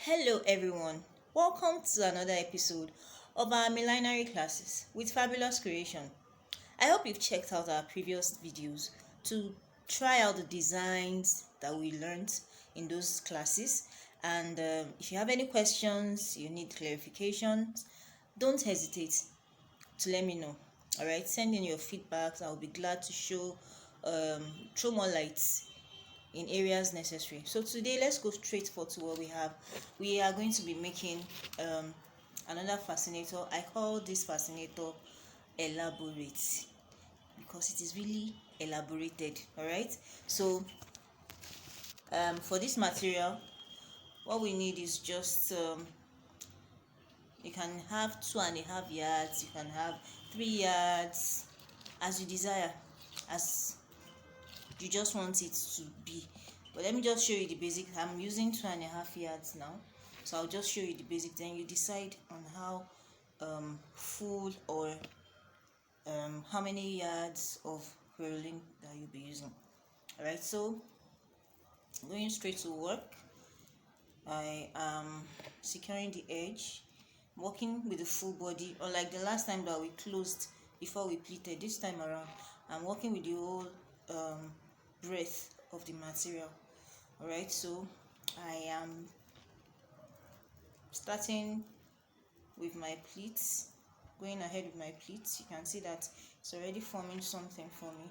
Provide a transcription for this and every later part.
Hello everyone, welcome to another episode of our millinery classes with Fabulous Creation. I hope you've checked out our previous videos to try out the designs that we learned in those classes, and if you have any questions, you need clarifications, don't hesitate to let me know. Alright, send in your feedbacks. I'll be glad to throw more lights in areas necessary. So today let's go straight for to what we have. We are going to be making another fascinator. I call this fascinator elaborate because it is really elaborated. All right, so for this material, what we need is just you can have 2.5 yards, you can have 3 yards, as you desire, as you just want it to be. But let me just show you the basic. I'm using 2.5 yards now, so I'll just show you the basic, then you decide on how full or how many yards of crinoline that you'll be using. All right, so going straight to work, I am securing the edge, working with the full body. Unlike the last time that we closed before we pleated, this time around I'm working with the whole breadth of the material. All right, so I am starting with my pleats, going ahead with my pleats. You can see that it's already forming something for me,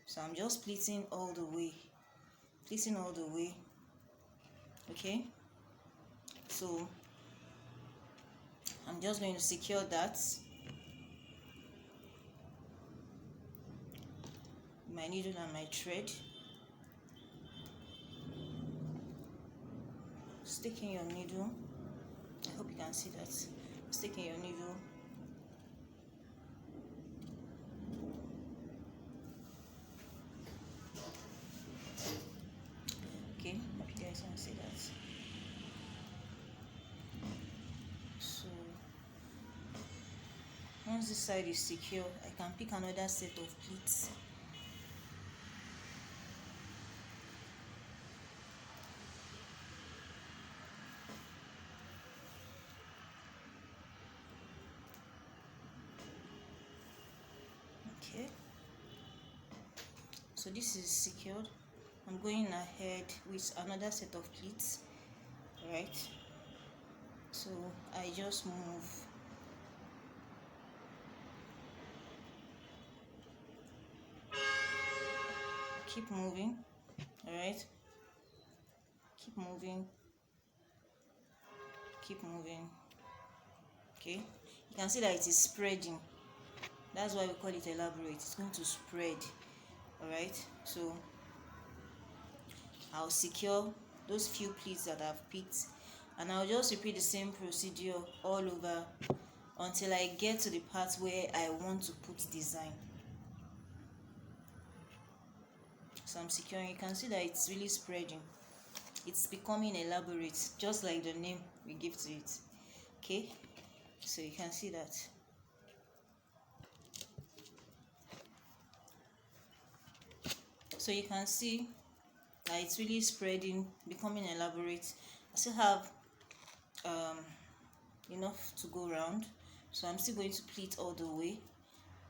so I'm just pleating all the way, okay. So I'm just going to secure that, my needle and my thread. Stick in your needle. I hope you can see that. Stick in your needle. Okay, hope you guys can see that. So once this side is secure, I can pick another set of pleats. Okay, so this is secured. I'm going ahead with another set of pleats. Right, so I just move, keep moving. All right, keep moving, okay. You can see that it is spreading. That's why we call it elaborate. It's going to spread. All right, so I'll secure those few pleats that I've picked, and I'll just repeat the same procedure all over until I get to the part where I want to put design. So I'm securing. You can see that it's really spreading. It's becoming elaborate, just like the name we give to it. Okay, so you can see that. So you can see that it's really spreading, becoming elaborate. I still have enough to go around, so I'm still going to pleat all the way.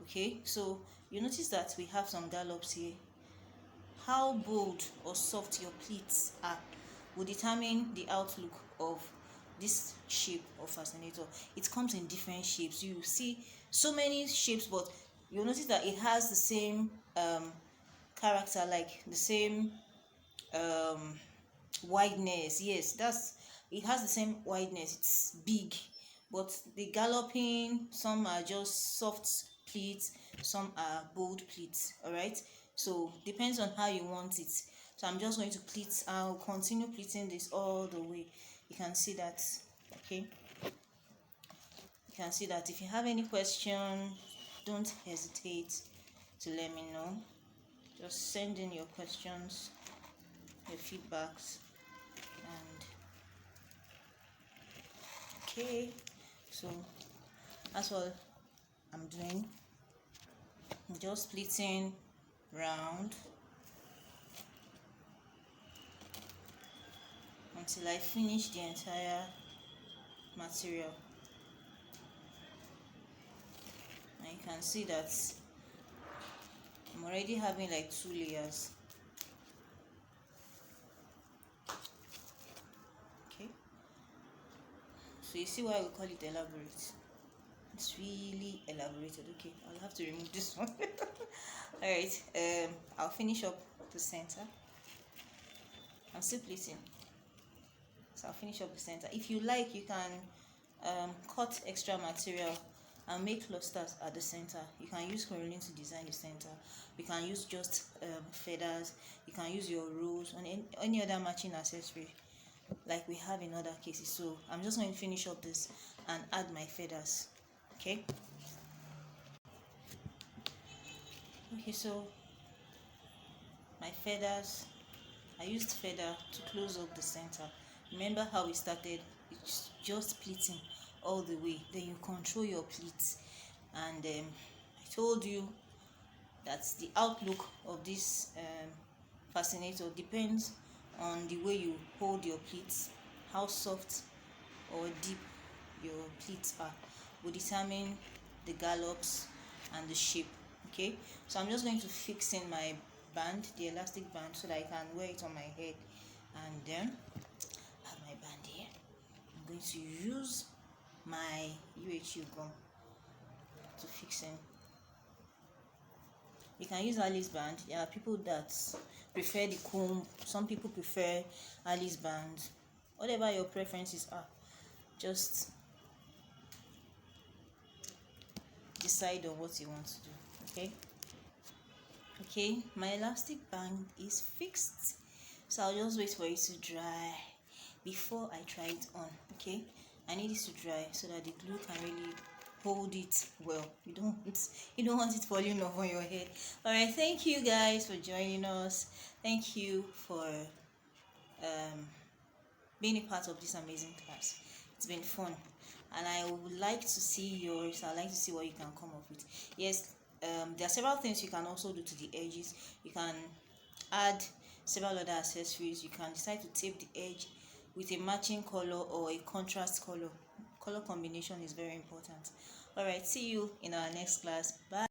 Okay, so you notice that we have some gallops here. How bold or soft your pleats are will determine the outlook of this shape of fascinator. It comes in different shapes. You see so many shapes, but you'll notice that it has the same character, like the same wideness. Yes, it has the same wideness. It's big, but the galloping, some are just soft pleats, some are bold pleats. All right, so depends on how you want it. So I'm just going to pleat. I'll continue pleating this all the way. You can see that. Okay, you can see that. If you have any question, don't hesitate to let me know. Just send in your questions, your feedbacks, and okay, so that's what I'm doing. I'm just pleating round until I finish the entire material. And you can see that I'm already having like 2 layers. Okay, so you see why we call it elaborate. It's really elaborated. Okay, I'll have to remove this one. All right, I'll finish up the center. I'm still pleating, so I'll finish up the center. If you like, you can cut extra material and make clusters at the center. You can use crinoline to design the center. You can use just feathers. You can use your rose and any other matching accessory like we have in other cases. So I'm just going to finish up this and add my feathers. Okay, so my feathers, I used feather to close up the center. Remember how we started? It's just pleating all the way, then you control your pleats. And I told you that the outlook of this fascinator depends on the way you hold your pleats. How soft or deep your pleats are will determine the gallops and the shape. Okay, so I'm just going to fix in my band, the elastic band, so that I can wear it on my head. And then I have my band here. I'm going to use my UHU gum to fix in. You can use Alice band. There are people that prefer the comb. Some people prefer Alice band. Whatever your preferences are, just decide on what you want to do. Okay, my elastic band is fixed, so I'll just wait for it to dry before I try it on. Okay, I need it to dry so that the glue can really hold it well. You don't want it falling off on your head. All right, thank you guys for joining us. Thank you for being a part of this amazing class. It's been fun, and I would like to see yours. I'd like to see what you can come up with. Yes, there are several things you can also do to the edges. You can add several other accessories. You can decide to tape the edge with a matching color or a contrast color. Color combination is very important. All right, see you in our next class. Bye.